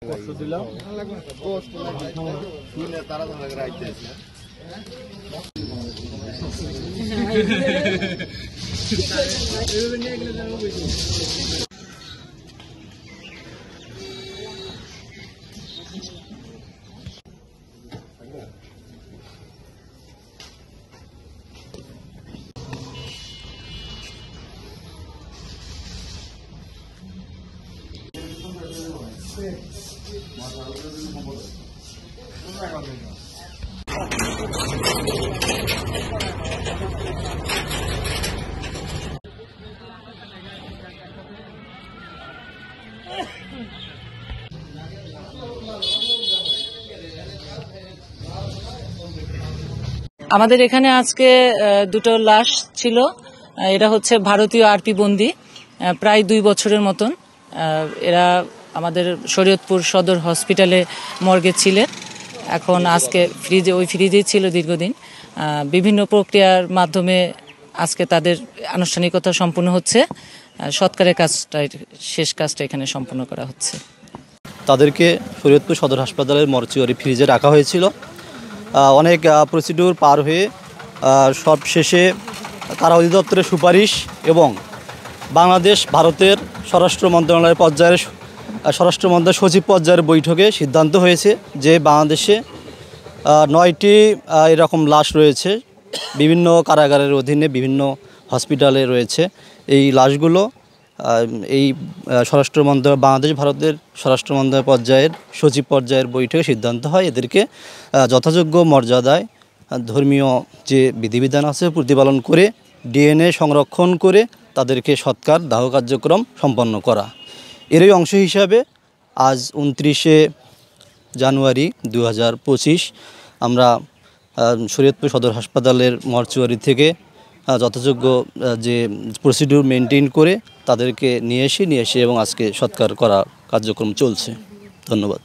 কষ্ট দিলাম আমাদের এখানে আজকে দুটো লাশ ছিল। এরা হচ্ছে ভারতীয় আরপি বন্দী, প্রায় 2 বছরের মতন। এরা আমাদের শরীয়তপুর সদর হসপিটালে মর্গে ছিলেন। এখন আজকে ফ্রিজেই ছিল দীর্ঘদিন। বিভিন্ন প্রক্রিয়ার মাধ্যমে আজকে তাদের আনুষ্ঠানিকতা সম্পন্ন হচ্ছে। সৎকারের শেষ কাজটা এখানে সম্পন্ন করা হচ্ছে। তাদেরকে শরীয়তপুর সদর হাসপাতালের মর্চুয়ারি ফ্রিজে রাখা হয়েছিল। অনেক প্রসিডিউর পার হয়ে সবশেষে কারা অধিদপ্তরের সুপারিশ এবং বাংলাদেশ ভারতের স্বরাষ্ট্র মন্ত্রণালয়ের সচিব পর্যায়ের বৈঠকে সিদ্ধান্ত হয়েছে যে বাংলাদেশে 9টি এরকম লাশ রয়েছে, বিভিন্ন কারাগারের অধীনে বিভিন্ন হসপিটালে রয়েছে। এই লাশগুলো এই বাংলাদেশ ভারতের স্বরাষ্ট্র মন্ত্রণালয় পর্যায়ের সচিব পর্যায়ের বৈঠকে সিদ্ধান্ত হয় এদেরকে যথাযোগ্য মর্যাদায় ধর্মীয় যে বিধিবিধান আছে প্রতিপালন করে ডিএনএ সংরক্ষণ করে তাদেরকে সৎকার দাহ কার্যক্রম সম্পন্ন করা। এরই অংশ হিসাবে আজ 29শে জানুয়ারি 2025 আমরা শরীয়তপুর সদর হাসপাতালের মর্চুয়ারি থেকে যথাযোগ্য যে প্রসিডিউর মেনটেন করে তাদেরকে নিয়ে এসে এবং আজকে সৎকার করা কার্যক্রম চলছে। ধন্যবাদ।